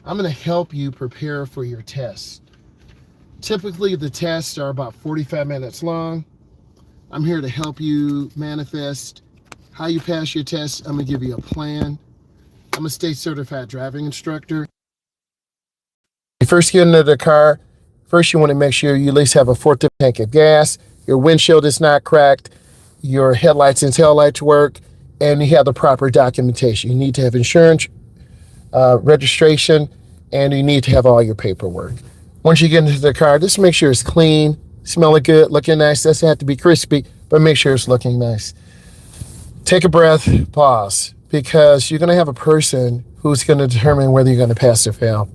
I'm going to help you prepare for your test. Typically, the tests are about 45 minutes long. I'm here to help you manifest how you pass your test. I'm going to give you a plan. I'm a state certified driving instructor. You first get into the car. First, you want to make sure you at least have a fourth tank of gas. Your windshield is not cracked. Your headlights and taillights work. And you have the proper documentation. You need to have insurance, registration, and you need to have all your paperwork. Once you get into the car, just make sure it's clean, smelling good, looking nice. Doesn't have to be crispy, but make sure it's looking nice. Take a breath, pause, because you're going to have a person who's going to determine whether you're going to pass or fail.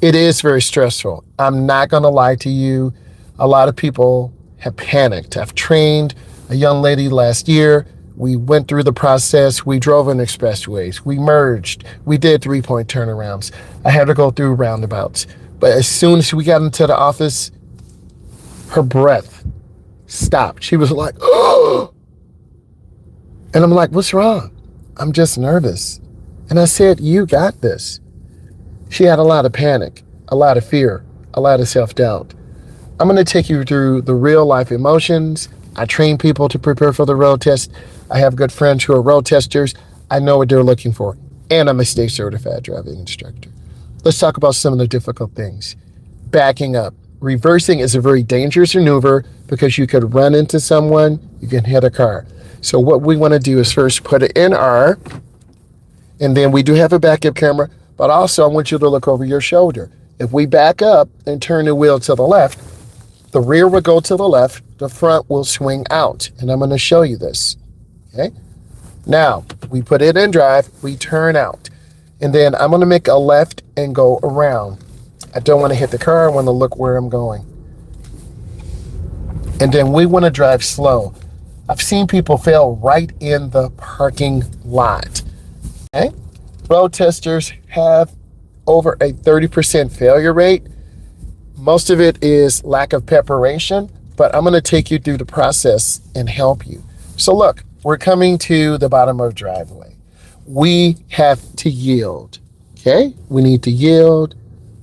It is very stressful. I'm not going to lie to you. A lot of people have panicked. I've trained a young lady last year. We went through the process. We drove in expressways. We merged. We did 3-point turnarounds. I had to go through roundabouts. But as soon as we got into the office, her breath stopped. She was like, oh! And I'm like, what's wrong? I'm just nervous. And I said, you got this. She had a lot of panic, a lot of fear, a lot of self-doubt. I'm going to take you through the real life emotions. I train people to prepare for the road test. I have good friends who are road testers. I know what they're looking for. And I'm a state certified driving instructor. Let's talk about some of the difficult things. Backing up. Reversing is a very dangerous maneuver because you could run into someone, you can hit a car. So what we want to do is first put it in R, and then we do have a backup camera, but also I want you to look over your shoulder. If we back up and turn the wheel to the left, the rear will go to the left, the front will swing out, and I'm going to show you this. Okay? Now, we put it in drive, we turn out, and then I'm going to make a left and go around. I don't want to hit the car, I want to look where I'm going. And then we want to drive slow. I've seen people fail right in the parking lot. Okay? Road testers have over a 30% failure rate. Most of it is lack of preparation, but I'm going to take you through the process and help you. So look, we're coming to the bottom of the driveway. We have to yield. Okay? We need to yield.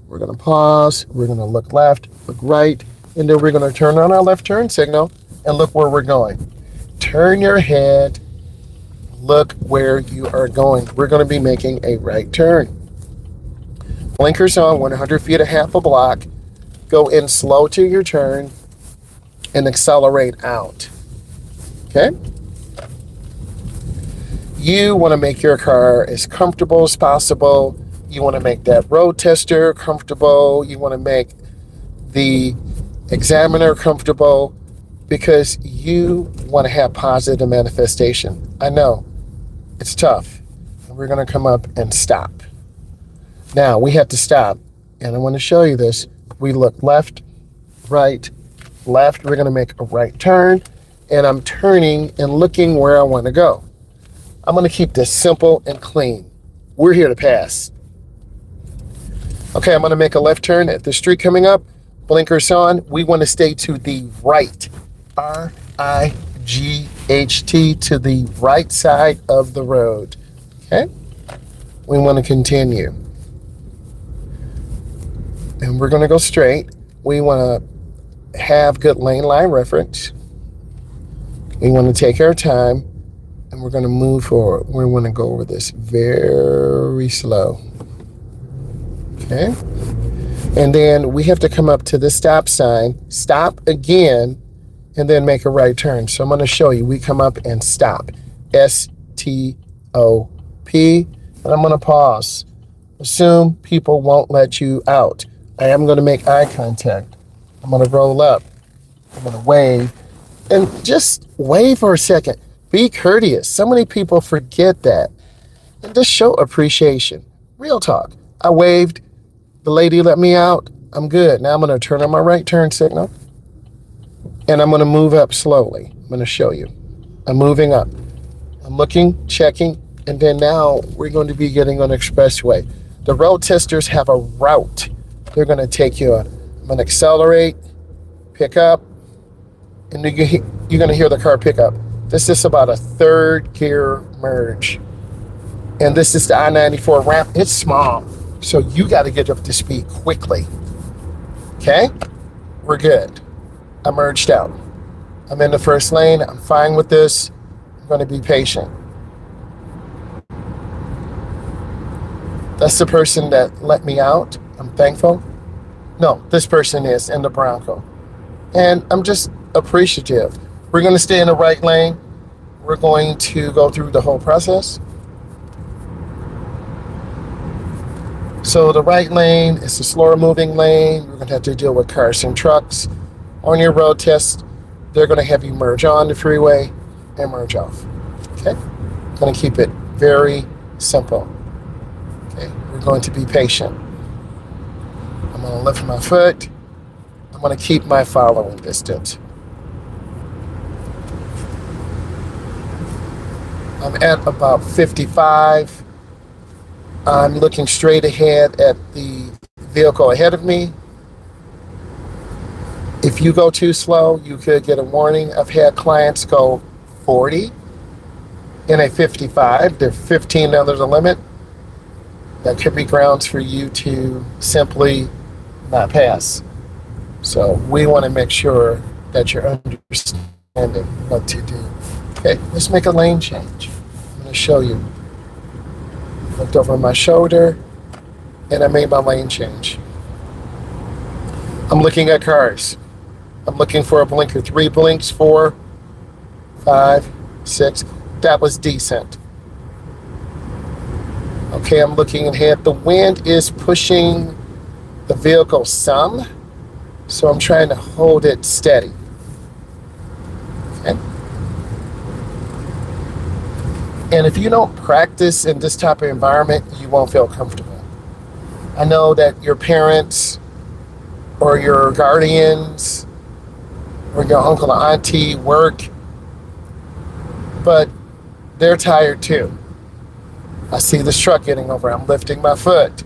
We're going to pause. We're going to look left, look right, and then we're going to turn on our left turn signal and look where we're going. Turn your head, look where you are going. We're going to be making a right turn. Blinkers on, 100 feet, a half a block. Go in slow to your turn and accelerate out. Okay? You want to make your car as comfortable as possible. You want to make that road tester comfortable. You want to make the examiner comfortable, because you want to have positive manifestation. I know it's tough. We're going to come up and stop. Now we have to stop, and I want to show you this. We look left, right, left. We're going to make a right turn, and I'm turning and looking where I want to go. I'm going to keep this simple and clean. We're here to pass. Okay, I'm going to make a left turn at the street coming up. Blinkers on. We want to stay to the right. RIGHT, to the right side of the road. Okay? We want to continue. And we're going to go straight. We want to have good lane line reference. We want to take our time, and we're going to move forward. We want to go over this very slow. Okay? And then we have to come up to the stop sign, stop again, and then make a right turn. So I'm going to show you. We come up and stop. STOP. And I'm going to pause. Assume people won't let you out. I am going to make eye contact. I'm going to roll up. I'm going to wave. And just wave for a second. Be courteous. So many people forget that. And just show appreciation. Real talk. I waved. The lady let me out. I'm good. Now I'm going to turn on my right turn signal. And I'm going to move up slowly. I'm going to show you. I'm moving up. I'm looking, checking, and then now we're going to be getting on the expressway. The road testers have a route they're going to take you on. I'm going to accelerate, pick up, and you're going to hear the car pick up. This is about a third gear merge. And this is the I-94 ramp. It's small. So you got to get up to speed quickly. Okay? We're good. I merged out. I'm in the first lane. I'm fine with this. I'm going to be patient. That's the person that let me out. I'm thankful. No, this person is in the Bronco. And I'm just appreciative. We're going to stay in the right lane. We're going to go through the whole process. So the right lane is the slower moving lane. We're going to have to deal with cars and trucks. On your road test, they're going to have you merge on the freeway and merge off. Okay? I'm going to keep it very simple. Okay? We're going to be patient. I'm going to lift my foot. I'm going to keep my following distance. I'm at about 55. I'm looking straight ahead at the vehicle ahead of me. If you go too slow, you could get a warning. I've had clients go 40 in a 55. They're 15 under the limit. That could be grounds for you to simply not pass. So we want to make sure that you're understanding what to do. Okay, let's make a lane change. I'm going to show you. Looked over my shoulder, and I made my lane change. I'm looking at cars. I'm looking for a blinker. 3 blinks, 4, 5, 6. That was decent. Okay, I'm looking ahead. The wind is pushing the vehicle some, so I'm trying to hold it steady. Okay. And if you don't practice in this type of environment, you won't feel comfortable. I know that your parents or your guardians or your uncle or auntie work, but they're tired too. I see this truck getting over. I'm lifting my foot.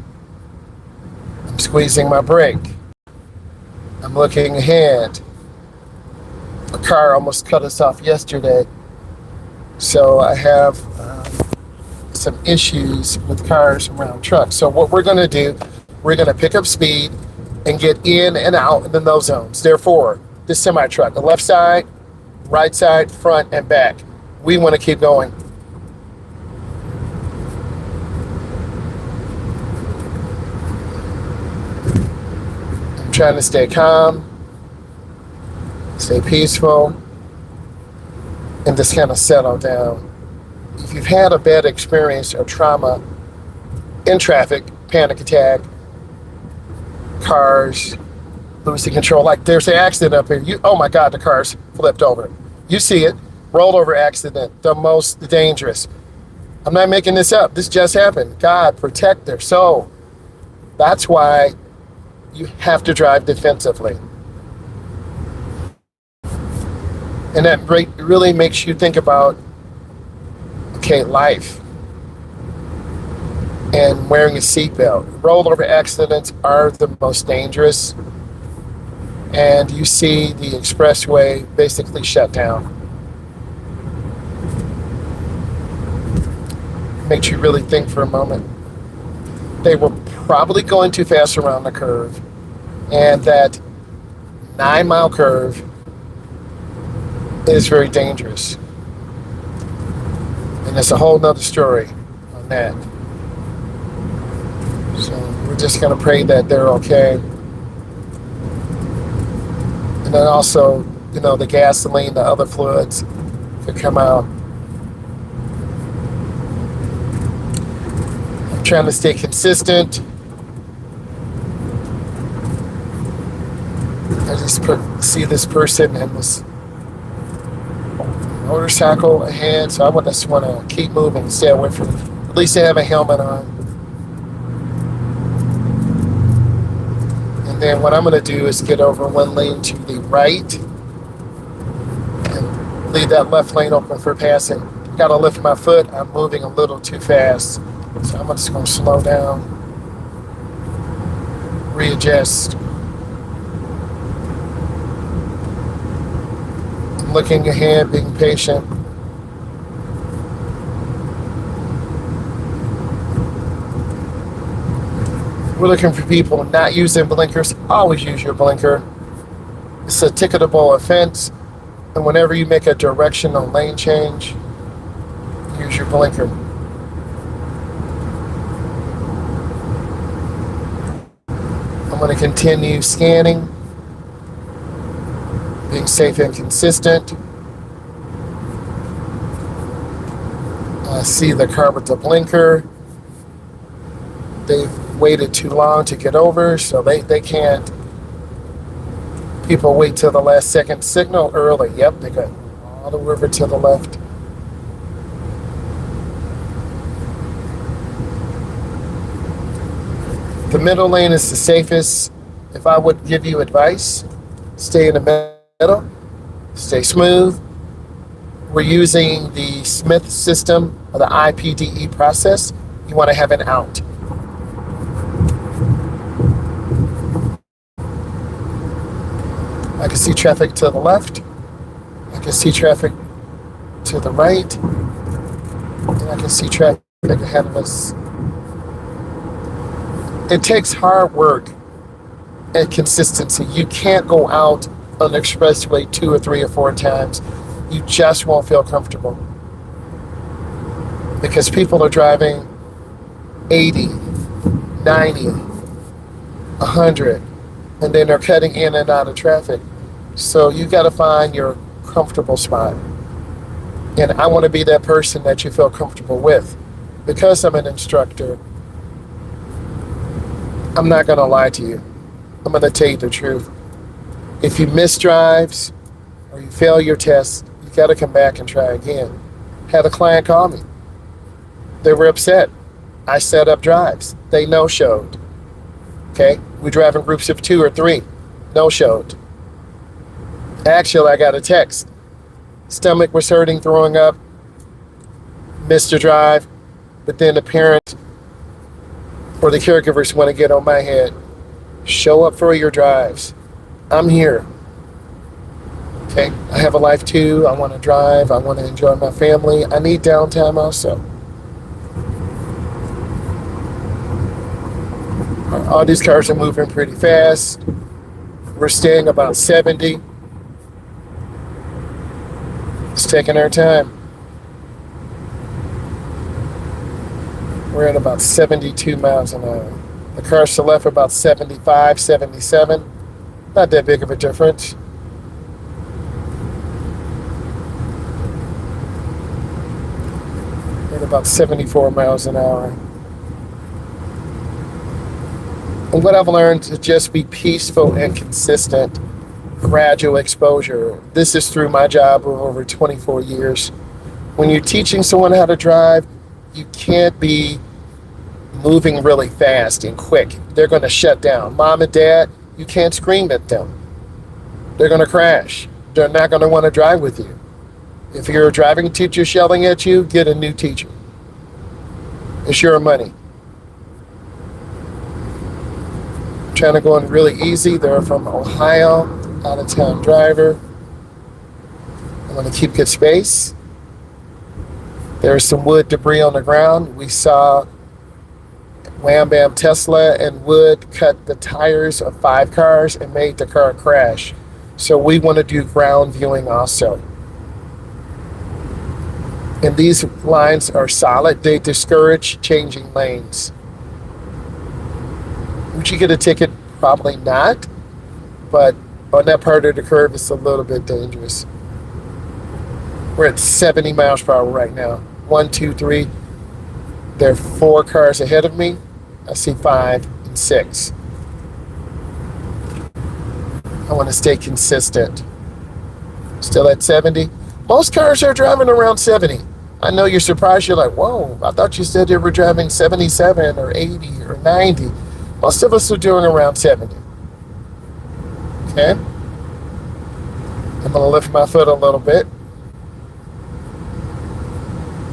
I'm squeezing my brake. I'm looking ahead. A car almost cut us off yesterday. So I have some issues with cars around trucks. So what we're going to do, we're going to pick up speed and get in and out in the no zones. Therefore, this semi-truck, the left side, right side, front, and back. We want to keep going. I'm trying to stay calm, stay peaceful, and just kind of settle down. If you've had a bad experience or trauma in traffic, panic attack, cars, losing control, like there's an accident up here. Oh my God, the car's flipped over. You see it, rollover accident, the most dangerous. I'm not making this up. This just happened. God, protect their soul. That's why you have to drive defensively. And that really makes you think about, okay, life and wearing a seatbelt. Rollover accidents are the most dangerous. And you see the expressway basically shut down. Makes you really think for a moment. They were probably going too fast around the curve. And that 9-mile curve is very dangerous. And it's a whole nother story on that. So we're just going to pray that they're okay. And then also, the gasoline, the other fluids could come out. I'm trying to stay consistent. I just see this person and this motorcycle ahead, so I just want to keep moving and stay away from them. At least they have a helmet on. And then what I'm going to do is get over one lane to the right and leave that left lane open for passing. Got to lift my foot. I'm moving a little too fast, so I'm just going to slow down, readjust. I'm looking ahead, being patient. We're looking for people not using blinkers. Always use your blinker. It's a ticketable offense, and whenever you make a directional lane change, use your blinker. I'm going to continue scanning, being safe and consistent. I see the car with the blinker. They've waited too long to get over, so they can't. People wait till the last second, signal early. Yep, they got all the way over to the left. The middle lane is the safest. If I would give you advice, stay in the middle, stay smooth. We're using the Smith system, or the IPDE process. You want to have an out. I can see traffic to the left. I can see traffic to the right. And I can see traffic ahead of us. It takes hard work and consistency. You can't go out on the expressway 2 or 3 or 4 times. You just won't feel comfortable. Because people are driving 80, 90, 100. And then they're cutting in and out of traffic. So you got to find your comfortable spot. And I want to be that person that you feel comfortable with. Because I'm an instructor, I'm not going to lie to you. I'm going to tell you the truth. If you miss drives or you fail your test, you got to come back and try again. Had a client call me. They were upset. I set up drives. They no-showed. Okay, we drive in groups of 2 or 3. No-showed. Actually, I got a text. Stomach was hurting, throwing up. Missed a drive. But then the parent or the caregivers want to get on my head. Show up for your drives. I'm here. Okay, I have a life too. I want to drive. I want to enjoy my family. I need downtime also. All these cars are moving pretty fast. We're staying about 70. It's taking our time. We're at about 72 miles an hour. The cars to the left are about 75, 77. Not that big of a difference. We're at about 74 miles an hour. And what I've learned to just be peaceful and consistent, gradual exposure. This is through my job of over 24 years. When you're teaching someone how to drive, you can't be moving really fast and quick. They're going to shut down. Mom and dad, you can't scream at them. They're going to crash. They're not going to want to drive with you. If you're a driving teacher yelling at you, get a new teacher. It's your money. Trying to go in really easy. They're from Ohio, out-of-town driver. I'm going to keep good space. There's some wood debris on the ground. We saw Wham Bam Tesla and wood cut the tires of 5 cars and made the car crash. So we want to do ground viewing also. And these lines are solid. They discourage changing lanes. Would you get a ticket? Probably not. But on that part of the curve, it's a little bit dangerous. We're at 70 miles per hour right now. 1, 2, 3. There are 4 cars ahead of me. I see 5 and 6. I want to stay consistent. Still at 70. Most cars are driving around 70. I know you're surprised. You're like, whoa, I thought you said they were driving 77 or 80 or 90. Most of us are doing around 70. Okay? I'm going to lift my foot a little bit.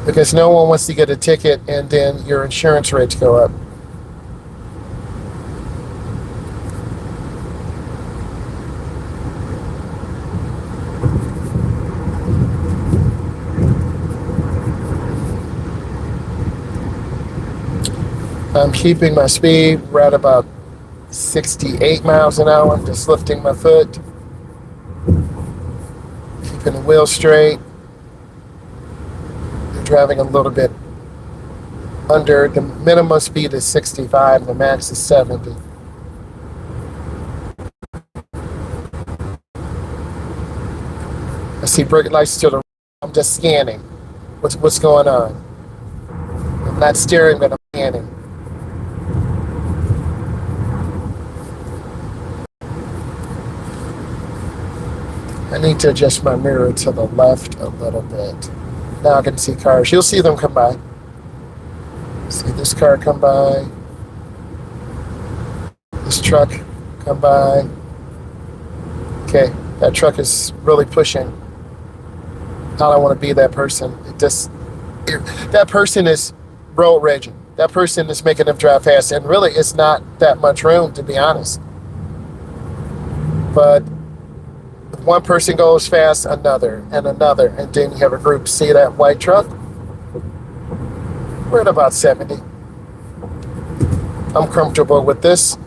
Because no one wants to get a ticket and then your insurance rates go up. I'm keeping my speed right about 68 miles an hour. I'm just lifting my foot, keeping the wheel straight. You're driving a little bit under. The minimum speed is 65, the max is 70. I see brake lights to the right. I'm just scanning. What's going on? I'm not steering, but I'm scanning. I need to adjust my mirror to the left a little bit. Now I can see cars. You'll see them come by. See this car come by. This truck come by. Okay, that truck is really pushing. I don't want to be that person. That person is road raging. That person is making them drive fast, and really it's not that much room, to be honest. But if one person goes fast, another, and then you have a group. See that white truck? We're at about 70. I'm comfortable with this,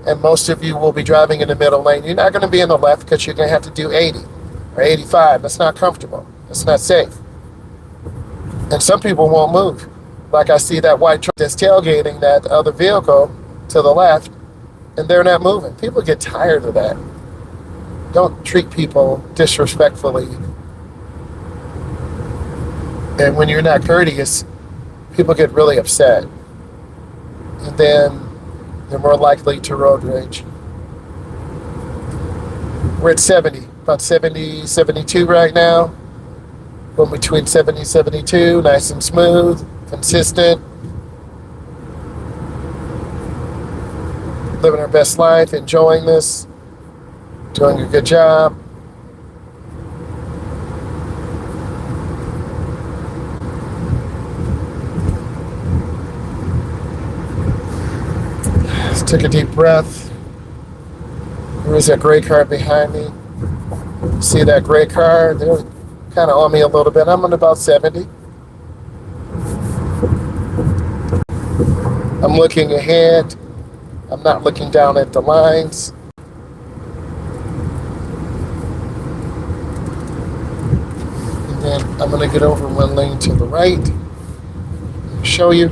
and most of you will be driving in the middle lane. You're not going to be in the left because you're going to have to do 80 or 85. That's not comfortable. That's not safe. And some people won't move. Like I see that white truck that's tailgating that other vehicle to the left, and they're not moving. People get tired of that. Don't treat people disrespectfully. And when you're not courteous, people get really upset. And then they're more likely to road rage. We're at 70, about 70, 72 right now. Going between 70 and 72, nice and smooth, consistent. Living our best life, enjoying this, doing a good job. Let's take a deep breath. There is that gray car behind me. See that gray car? They're kind of on me a little bit. I'm at about 70. I'm looking ahead. I'm not looking down at the lines. And then I'm going to get over one lane to the right. Show you.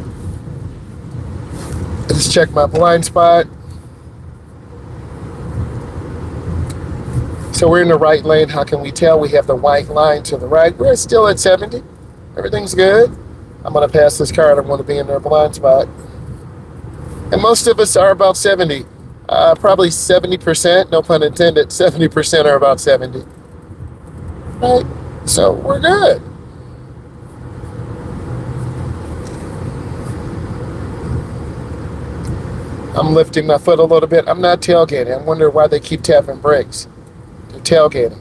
Just check my blind spot. So we're in the right lane. How can we tell? We have the white line to the right. We're still at 70. Everything's good. I'm going to pass this car. I don't want to be in their blind spot. And most of us are about 70. Probably 70%, no pun intended, 70% are about 70. Right? So we're good. I'm lifting my foot a little bit. I'm not tailgating. I wonder why they keep tapping brakes. They're tailgating.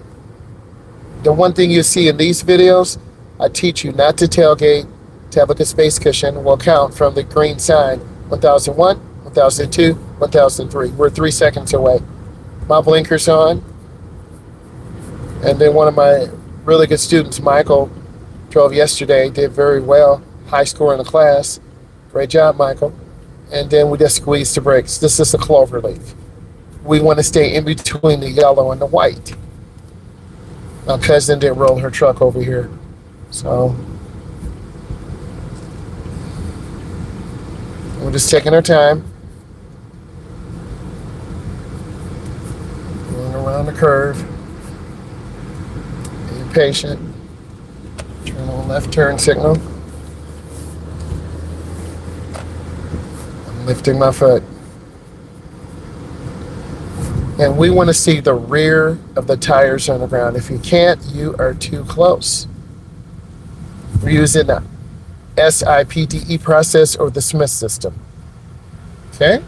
The one thing you see in these videos, I teach you not to tailgate. Tap with the space cushion will count from the green sign. 1001, 1002, 1003. We're 3 seconds away. My blinker's on. And then one of my really good students, Michael, drove yesterday, did very well. High score in the class. Great job, Michael. And then we just squeeze the brakes. This is a clover leaf. We want to stay in between the yellow and the white. My cousin did roll her truck over here. So we're just taking our time. Going around the curve. Being patient. Turn on left turn signal. I'm lifting my foot. And we want to see the rear of the tires on the ground. If you can't, you are too close. We're using the SIPDE process or the Smith system. Okay?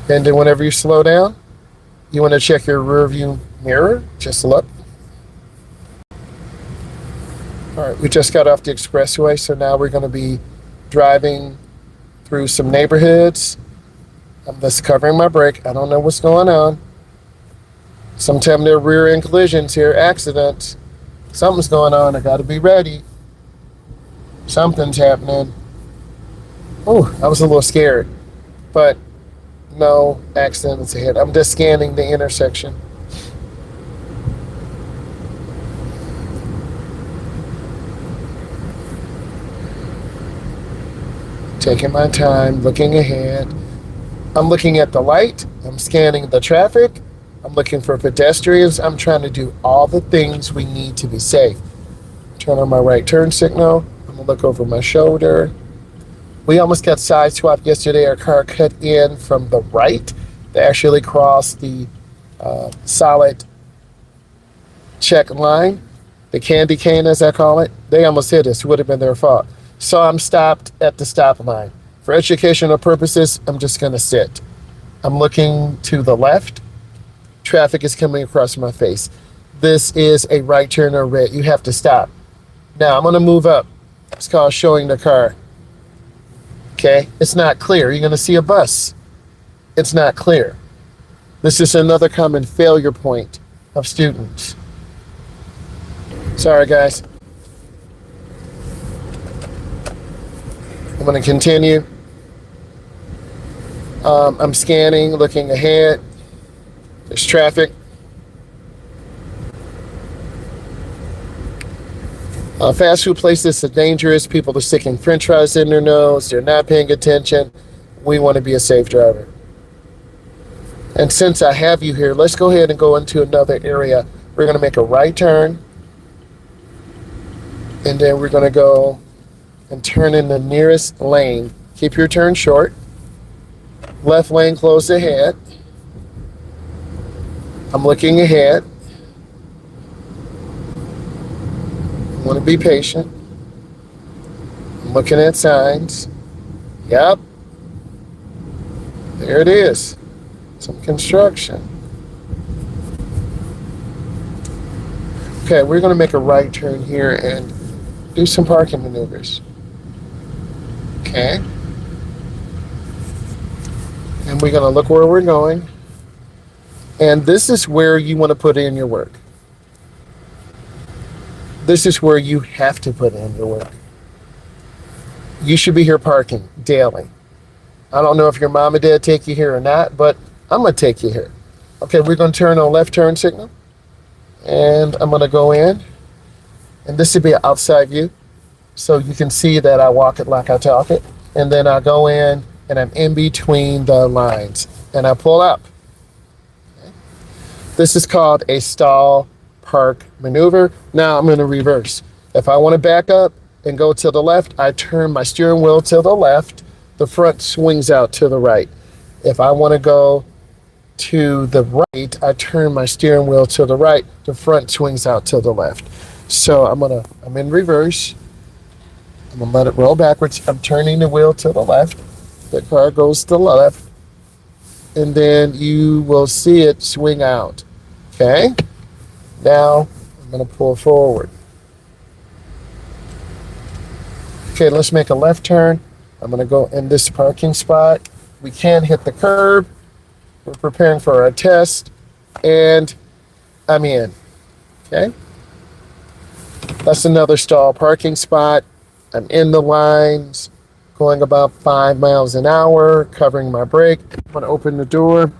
And then whenever you slow down, you want to check your rear view mirror. Just look. All right, we just got off the expressway, so now we're going to be driving through some neighborhoods. I'm just covering my brake. I don't know what's going on. Sometimes there are rear end collisions here, accidents. Something's going on. I got to be ready. Something's happening. Oh, I was a little scared, but no accidents ahead. I'm just scanning the intersection. Taking my time, looking ahead. I'm looking at the light. I'm scanning the traffic. I'm looking for pedestrians. I'm trying to do all the things we need to be safe. Turn on my right turn signal. I'm gonna look over my shoulder. We almost got sideswiped yesterday. Our car cut in from the right. They actually crossed the solid check line, the candy cane as I call it. They almost hit us. It would have been their fault. So I'm stopped at the stop line. For educational purposes, I'm just gonna sit. I'm looking to the left. Traffic is coming across my face. This is a right turn or red. You have to stop. Now I'm gonna move up. It's called showing the car. Okay, it's not clear. You're gonna see a bus. It's not clear. This is another common failure point of students. Sorry guys. I'm gonna continue. I'm scanning, looking ahead. There's traffic. Fast food places are dangerous. People are sticking french fries in their nose. They're not paying attention. We want to be a safe driver. And since I have you here, let's go ahead and go into another area. We're going to make a right turn. And then we're going to go and turn in the nearest lane. Keep your turn short. Left lane closed ahead. I'm looking ahead. I want to be patient. I'm looking at signs. Yep. There it is. Some construction. Okay, we're going to make a right turn here and do some parking maneuvers. Okay. And we're going to look where we're going. And this is where you want to put in your work. This is where you have to put in your work. You should be here parking daily. I don't know if your mom and dad take you here or not, but I'm going to take you here. Okay, we're going to turn on left turn signal. And I'm going to go in. And this should be an outside view. So you can see that I walk it like I talk it. And then I go in and I'm in between the lines. And I pull up. Okay. This is called a stall park maneuver. Now I'm going to reverse. If I want to back up and go to the left, I turn my steering wheel to the left. The front swings out to the right. If I want to go to the right, I turn my steering wheel to the right. The front swings out to the left. So I'm in reverse. I'm going to let it roll backwards. I'm turning the wheel to the left. The car goes to the left. And then you will see it swing out. Okay? Now, I'm going to pull forward. Okay, let's make a left turn. I'm going to go in this parking spot. We can hit the curb. We're preparing for our test. And I'm in. Okay? That's another stall parking spot. I'm in the lines, going about 5 miles an hour, covering my brake. I'm going to open the door.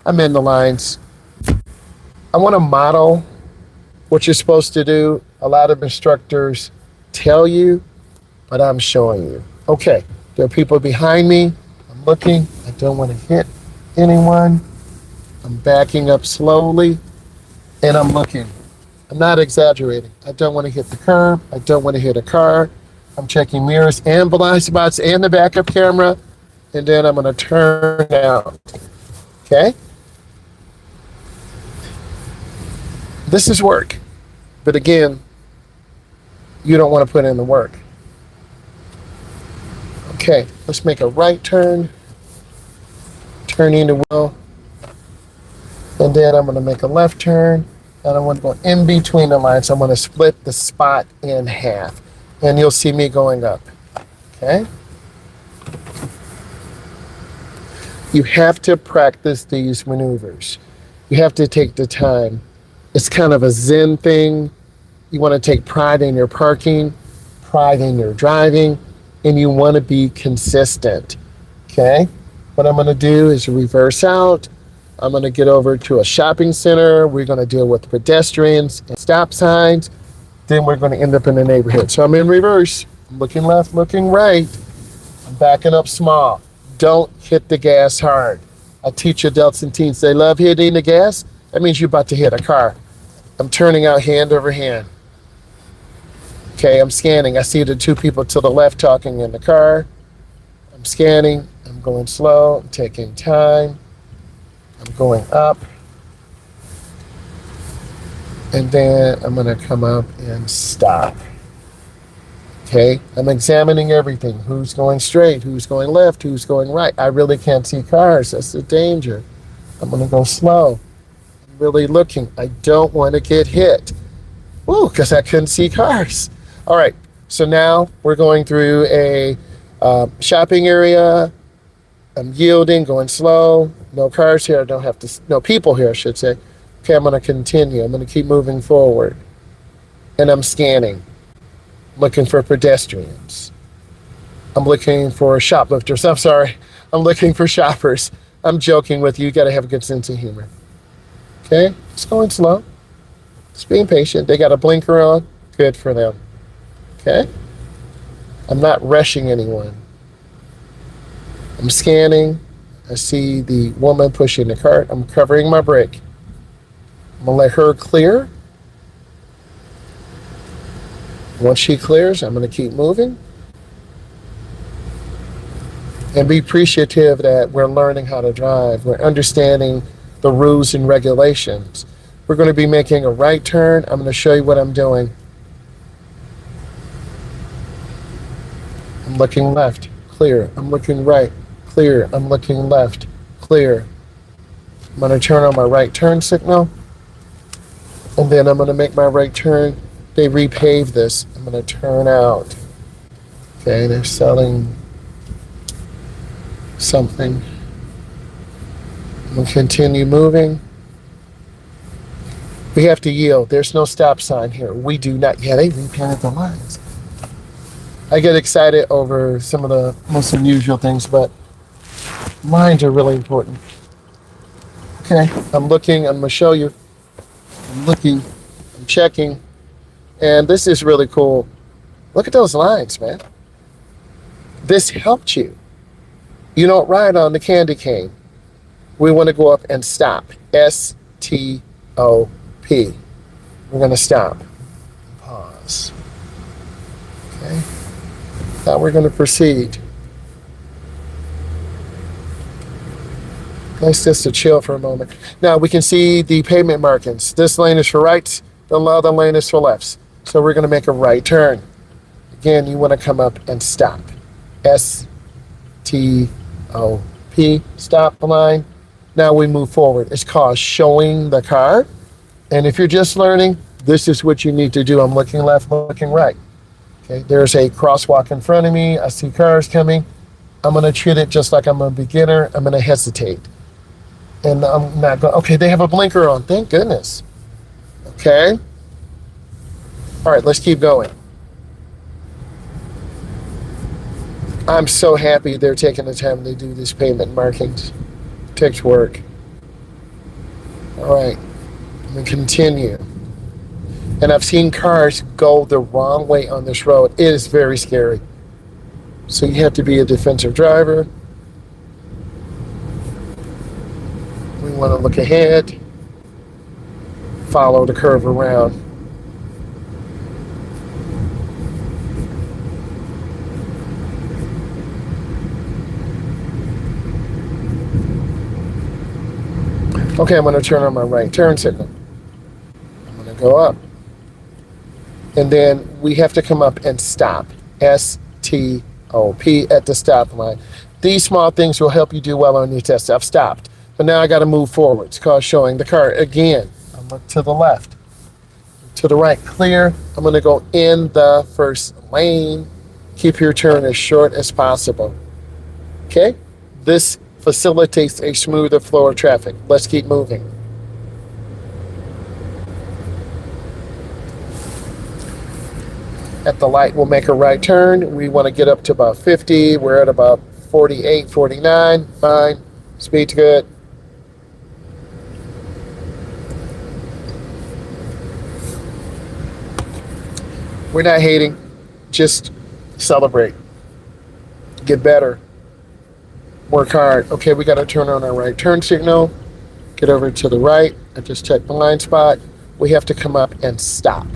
I'm in the lines. I want to model what you're supposed to do. A lot of instructors tell you, but I'm showing you. Okay, there are people behind me. I'm looking. I don't want to hit anyone. I'm backing up slowly, and I'm looking. I'm not exaggerating. I don't want to hit the curb. I don't want to hit a car. I'm checking mirrors and blind spots and the backup camera, and then I'm going to turn out. Okay? This is work. But again, you don't want to put in the work. Okay, let's make a right turn. Turning the wheel. And then I'm going to make a left turn. And I want to go in between the lines. I'm going to split the spot in half. And you'll see me going up. Okay? You have to practice these maneuvers. You have to take the time. It's kind of a Zen thing. You want to take pride in your parking, pride in your driving. and you want to be consistent. Okay, what I'm going to do is reverse out. I'm going to get over to a shopping center. We're going to deal with pedestrians and stop signs. Then we're going to end up in the neighborhood. So I'm in reverse. I'm looking left, looking right. I'm backing up small. Don't hit the gas hard. I teach adults and teens, they love hitting the gas. That means you're about to hit a car. I'm turning out hand over hand. Okay, I'm scanning. I see the two people to the left talking in the car. I'm scanning. I'm going slow. I'm taking time. I'm going up. And then I'm going to come up and stop. Okay, I'm examining everything. Who's going straight? Who's going left? Who's going right? I really can't see cars. That's the danger. I'm going to go slow. I'm really looking. I don't want to get hit. Woo, because I couldn't see cars. All right, so now we're going through a shopping area. I'm yielding, going slow. No cars here. I don't have to, no people here, I should say. Okay, I'm going to continue. I'm going to keep moving forward. And I'm scanning, looking for pedestrians. I'm looking for shoplifters. I'm sorry. I'm looking for shoppers. I'm joking with you. You got to have a good sense of humor. Okay, it's going slow. Just being patient. They got a blinker on. Good for them. Okay? I'm not rushing anyone. I'm scanning. I see the woman pushing the cart. I'm covering my brake. I'm going to let her clear. Once she clears, I'm going to keep moving. And be appreciative that we're learning how to drive. We're understanding the rules and regulations. We're going to be making a right turn. I'm going to show you what I'm doing. I'm looking left, clear. I'm looking right, clear. I'm looking left, clear. I'm going to turn on my right turn signal. And then I'm going to make my right turn. They repave this. I'm going to turn out. Okay, they're selling something. I'm going to continue moving. We have to yield. There's no stop sign here. We do not. Yeah, they repainted the lines. I get excited over some of the most unusual things, but lines are really important. Okay, I'm looking. I'm going to show you. I'm looking. I'm checking. And this is really cool. Look at those lines, man. This helped you. You don't ride on the candy cane. We want to go up and stop. S-T-O-P. We're going to stop. Pause. Okay. Now we're going to proceed. Nice just to chill for a moment. Now we can see the pavement markings. This lane is for rights. The other lane is for lefts. So we're going to make a right turn. Again, you want to come up and stop. S-T-O-P. Stop the line. Now we move forward. It's called showing the car. And if you're just learning, this is what you need to do. I'm looking left, looking right. Okay, there's a crosswalk in front of me. I see cars coming. I'm going to treat it just like I'm a beginner. I'm going to hesitate. And I'm not going, okay, they have a blinker on. Thank goodness. Okay. All right, let's keep going. I'm so happy they're taking the time to do these pavement markings. It takes work. All right, I'm going to continue. And I've seen cars go the wrong way on this road. It is very scary. So you have to be a defensive driver. We want to look ahead, follow the curve around. Okay, I'm going to turn on my right turn signal. I'm going to go up. And then we have to come up and stop. S-T-O-P at the stop line. These small things will help you do well on your test. I've stopped. But now I got to move forward. It's called showing the car. Again, I'm look to the left. To the right, clear. I'm going to go in the first lane. Keep your turn as short as possible. Okay? This facilitates a smoother flow of traffic. Let's keep moving. At the light, we'll make a right turn. We want to get up to about 50. We're at about 48, 49. Fine. Speed's good. We're not hating. Just celebrate. Get better. Work hard. Okay, we got to turn on our right turn signal. Get over to the right. I just checked the blind spot. We have to come up and stop.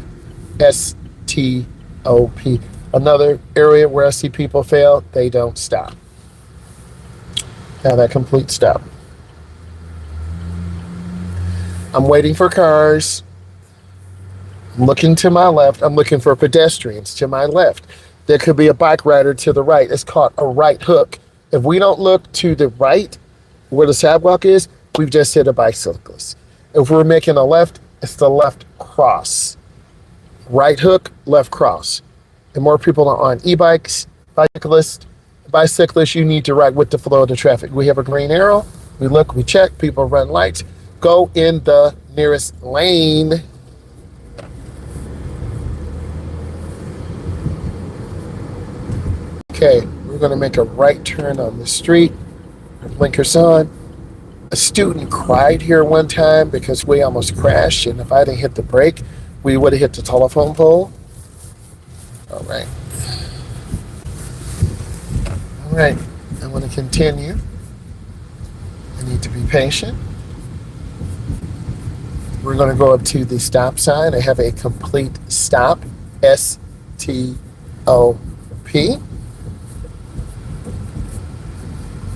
S-T-O-P. Another area where I see people fail, they don't stop. Now that complete stop. I'm waiting for cars. I'm looking to my left. I'm looking for pedestrians to my left. There could be a bike rider to the right. It's called a right hook. If we don't look to the right, where the sidewalk is, we've just hit a bicyclist. If we're making a left, it's the left cross. Right hook, left cross. And more people are on e-bikes, bicyclists, you need to ride with the flow of the traffic. We have a green arrow. We look, we check, people run lights. Go in the nearest lane. Okay, we're going to make a right turn on the street. Our blinkers on. A student cried here one time because we almost crashed, and if I didn't hit the brake, we would have hit the telephone pole. All right. All right, I want to continue. I need to be patient. We're going to go up to the stop sign. I have a complete stop, S-T-O-P.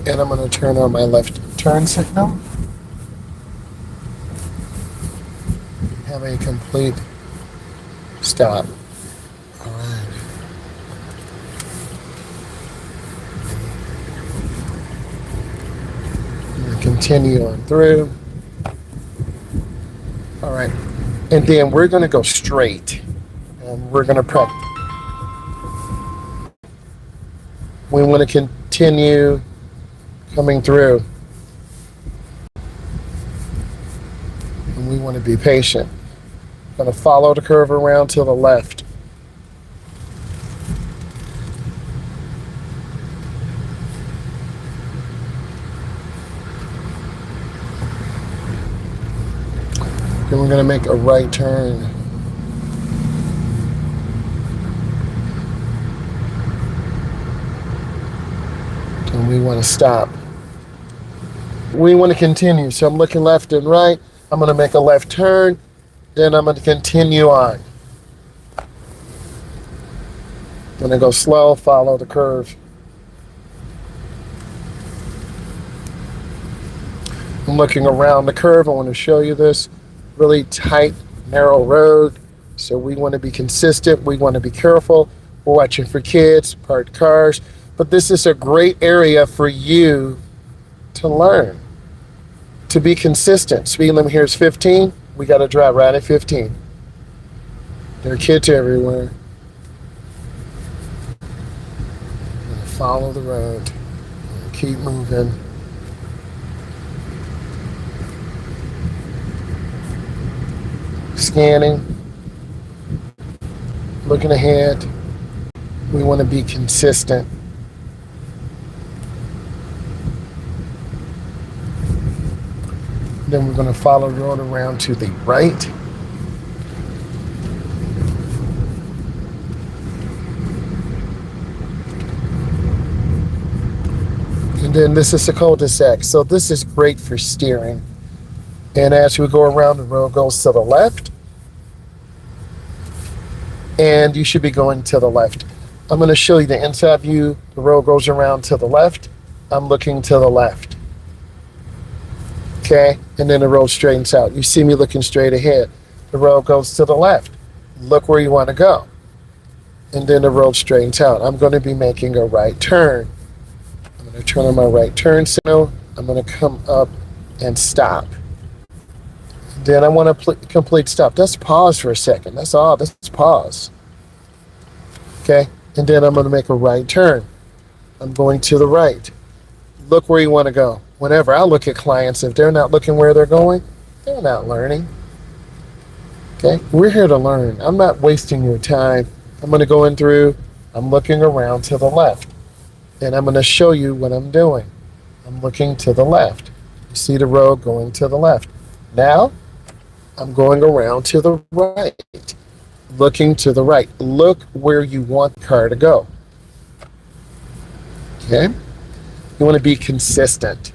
And I'm going to turn on my left turn signal. Have a complete stop. All right. I'm going to continue on through. All right. And then we're going to go straight. And we're going to practice. We want to continue coming through. And we want to be patient. Going to follow the curve around to the left. Then we're going to make a right turn. And we want to stop. We want to continue. So I'm looking left and right. I'm going to make a left turn. Then I'm going to continue on. I'm going to go slow, follow the curve. I'm looking around the curve. I want to show you this. Really tight, narrow road. So we want to be consistent. We want to be careful. We're watching for kids, parked cars. But this is a great area for you to learn, to be consistent. Speed limit here is 15. We got to drive right at 15. There are kids everywhere. Follow the road. Keep moving. Scanning. Looking ahead. We want to be consistent. Then we're going to follow the road around to the right. And then this is a cul-de-sac. So this is great for steering. And as we go around, the road goes to the left. And you should be going to the left. I'm going to show you the inside view. The road goes around to the left. I'm looking to the left. Okay, and then the road straightens out. You see me looking straight ahead. The road goes to the left. Look where you want to go. And then the road straightens out. I'm going to be making a right turn. I'm going to turn on my right turn signal. I'm going to come up and stop. Then I want to complete stop. Let's pause for a second. That's all. Let's pause. Okay, and then I'm going to make a right turn. I'm going to the right. Look where you want to go. Whenever I look at clients, if they're not looking where they're going, they're not learning. Okay? We're here to learn. I'm not wasting your time. I'm going to go in through, I'm looking around to the left. And I'm going to show you what I'm doing. I'm looking to the left. You see the road going to the left. Now, I'm going around to the right. Looking to the right. Look where you want the car to go. Okay? You want to be consistent.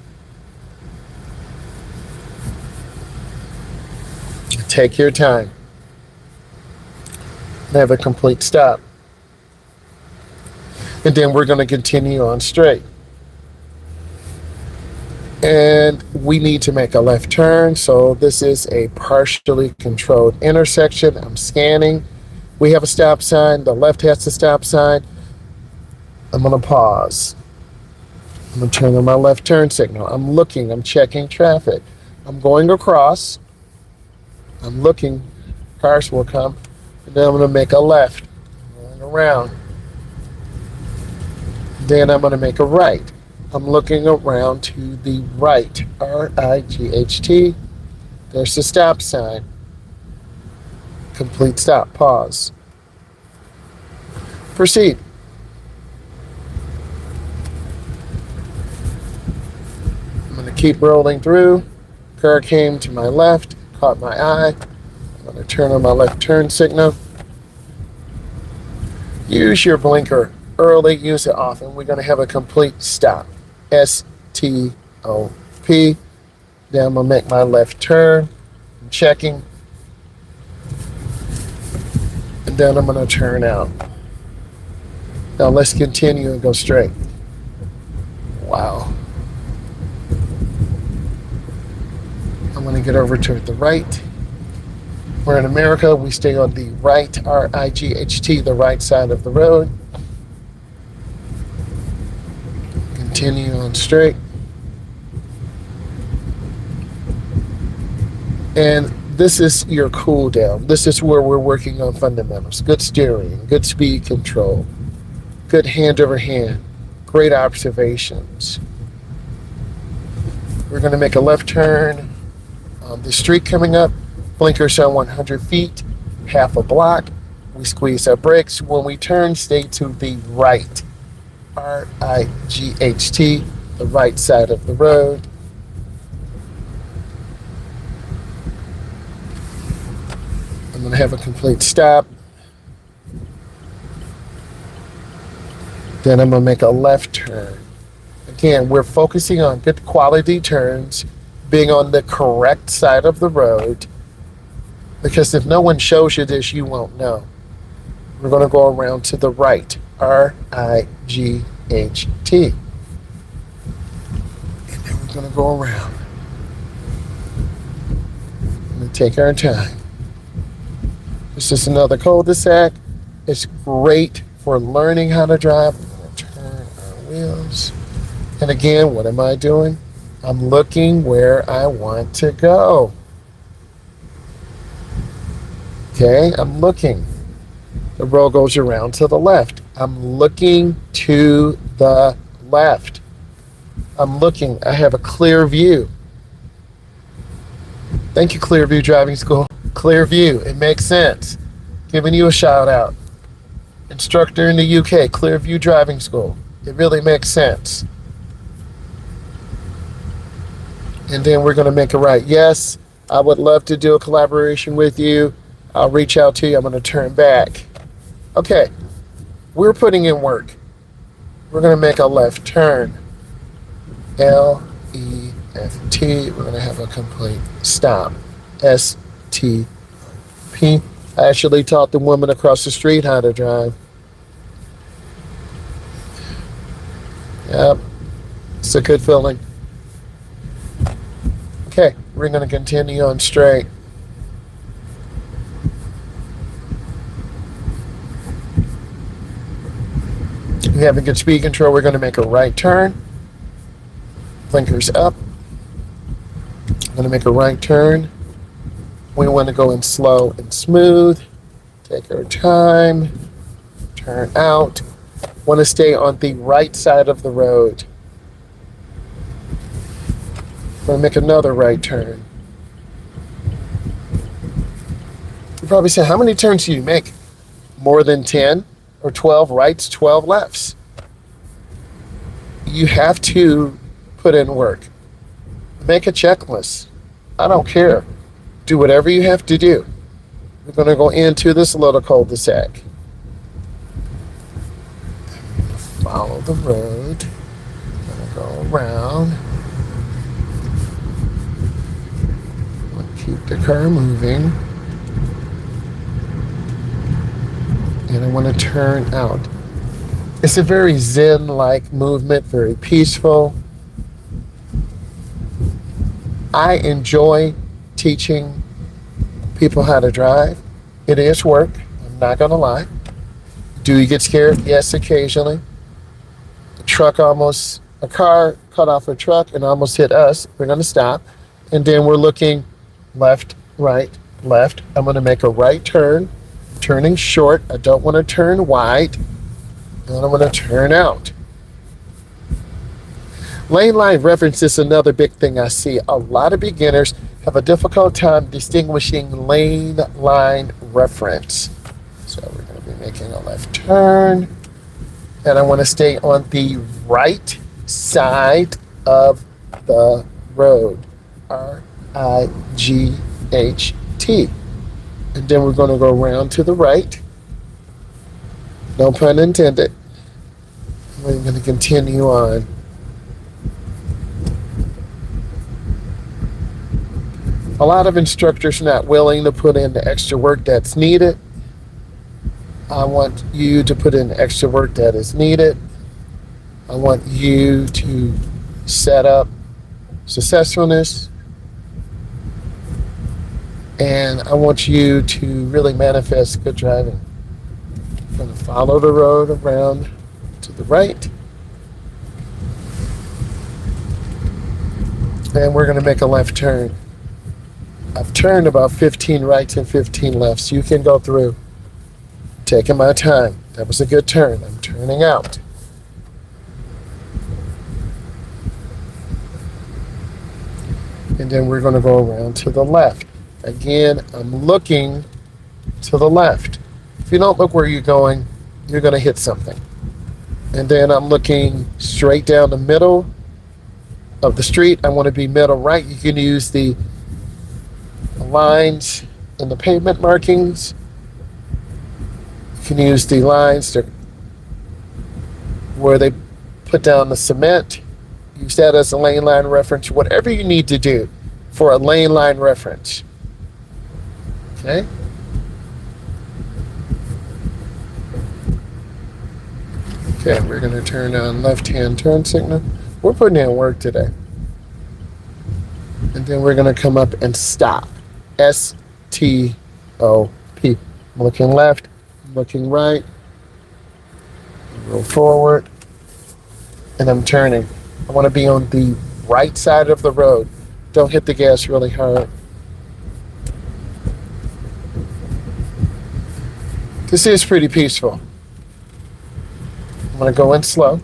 Take your time. Have a complete stop. And then we're going to continue on straight. And we need to make a left turn. So this is a partially controlled intersection. I'm scanning. We have a stop sign. The left has a stop sign. I'm going to pause. I'm going to turn on my left turn signal. I'm looking. I'm checking traffic. I'm going across. I'm looking. Cars will come. And then I'm going to make a left. I'm going around. Then I'm going to make a right. I'm looking around to the right. R-I-G-H-T. There's the stop sign. Complete stop. Pause. Proceed. I'm going to keep rolling through. Car came to my left, caught my eye. I'm going to turn on my left turn signal. Use your blinker early, use it often. We're going to have a complete stop. S-T-O-P. Then I'm going to make my left turn. I'm checking. And then I'm going to turn out. Now let's continue and go straight. Wow. I'm going to get over to the right. We're in America. We stay on the right, R-I-G-H-T, the right side of the road. Continue on straight. And this is your cool down. This is where we're working on fundamentals. Good steering, good speed control, good hand over hand, great observations. We're going to make a left turn on the street coming up. Blinkers on 100 feet, half a block. We squeeze our brakes. When we turn, stay to the right. R-I-G-H-T, the right side of the road. I'm going to have a complete stop. Then I'm going to make a left turn. Again, we're focusing on good quality turns, being on the correct side of the road, because if no one shows you this, you won't know. We're going to go around to the right. R-I-G-H-T. And then we're going to go around. We're going to take our time. This is another cul-de-sac. It's great for learning how to drive. We're going to turn our wheels. And again, what am I doing? I'm looking where I want to go. Okay, I'm looking. The road goes around to the left. I'm looking to the left. I'm looking. I have a clear view. Thank you, Clearview Driving School. Clear view. It makes sense. Giving you a shout out. Instructor in the UK, Clearview Driving School. It really makes sense. And then we're going to make a right. Yes, I would love to do a collaboration with you. I'll reach out to you. I'm going to turn back. Okay, we're putting in work. We're going to make a left turn. L-E-F-T. We're going to have a complete stop. S-T-P. I actually taught the woman across the street how to drive. Yep, it's a good feeling. Okay, we're going to continue on straight. We have a good speed control. We're going to make a right turn. Blinkers up. I'm going to make a right turn. We want to go in slow and smooth. Take our time. Turn out. Want to stay on the right side of the road. I'm going to make another right turn. You probably say, how many turns do you make? more than 10 or 12 rights, 12 lefts. You have to put in work. Make a checklist. I don't care. Do whatever you have to do. We're going to go into this little cul-de-sac. Follow the road. I'm going to go around. I'm going to keep the car moving. And I want to turn out. It's a very zen-like movement, very peaceful. I enjoy teaching people how to drive. It is work, I'm not going to lie. Do you get scared? Yes, occasionally. A car cut off a truck and almost hit us. We're going to stop. And then we're looking left, right, left. I'm going to make a right turn, turning short. I don't want to turn wide. And I'm going to turn out. Lane line reference is another big thing I see. A lot of beginners have a difficult time distinguishing lane line reference. So we're going to be making a left turn. And I want to stay on the right side of the road. R-I-G-H-T. And then we're going to go around to the right. No pun intended. We're going to continue on. A lot of instructors are not willing to put in the extra work that's needed. I want you to put in the extra work that is needed. I want you to set up successfulness. And I want you to really manifest good driving. I'm going to follow the road around to the right. And we're going to make a left turn. I've turned about 15 rights and 15 lefts. You can go through. Taking my time. That was a good turn. I'm turning out. And then we're going to go around to the left. Again, I'm looking to the left. If you don't look where you're going to hit something. And then I'm looking straight down the middle of the street. I want to be middle right. You can use the lines and the pavement markings. You can use the lines where they put down the cement. Use that as a lane line reference. Whatever you need to do for a lane line reference. Okay? Okay, we're going to turn on left-hand turn signal. We're putting in work today. And then we're going to come up and stop. S-T-O-P. I'm looking left, I'm looking right. Roll forward. And I'm turning. I want to be on the right side of the road. Don't hit the gas really hard. This is pretty peaceful. I'm going to go in slow,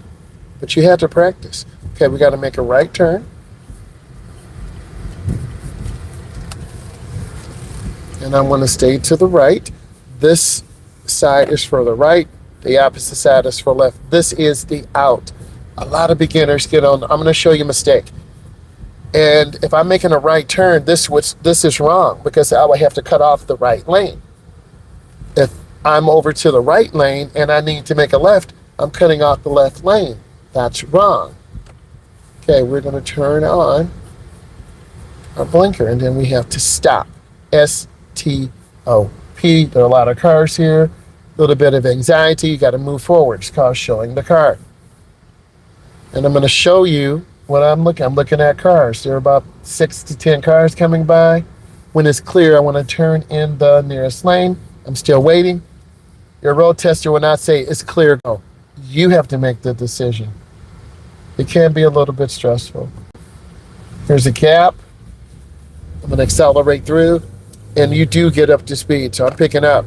but you have to practice. Okay, we got to make a right turn. And I'm going to stay to the right. This side is for the right. The opposite side is for left. This is the out. A lot of beginners get on. I'm going to show you a mistake. And if I'm making a right turn, this is wrong because I would have to cut off the right lane. If I'm over to the right lane and I need to make a left, I'm cutting off the left lane. That's wrong. Okay, we're going to turn on our blinker and then we have to stop. S-T-O-P. There are a lot of cars here. A little bit of anxiety. You got to move forward. It's called showing the car. And I'm going to show you what I'm looking. I'm looking at cars. There are about 6 to 10 cars coming by. When it's clear, I want to turn in the nearest lane. I'm still waiting. Your road tester will not say it's clear. Go. You have to make the decision. It can be a little bit stressful. Here's a gap. I'm going to accelerate through. And you do get up to speed. So I'm picking up.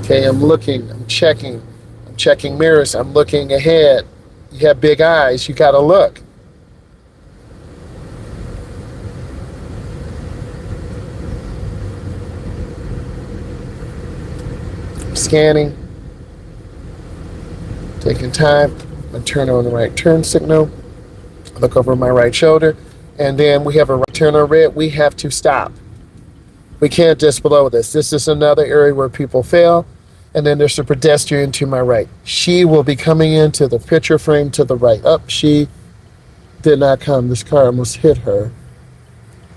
Okay, I'm looking. I'm checking. I'm checking mirrors. I'm looking ahead. You have big eyes. You got to look. Scanning, taking time, and turn on the right turn signal. Look over my right shoulder, and then we have a right turn on red. We have to stop. We can't just blow this. This is another area where people fail. And then there's a pedestrian to my right. She will be coming into the picture frame to the right. Up, she did not come. This car almost hit her.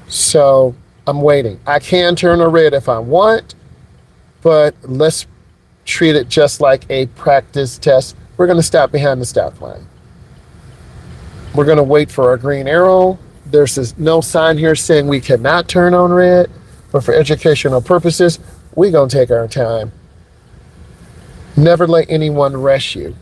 So I'm waiting. I can turn on red if I want, but let's treat it just like a practice test. We're going to stop behind the stop line. We're going to wait for our green arrow. There's no sign here saying we cannot turn on red, but for educational purposes, we're going to take our time. Never let anyone rush you.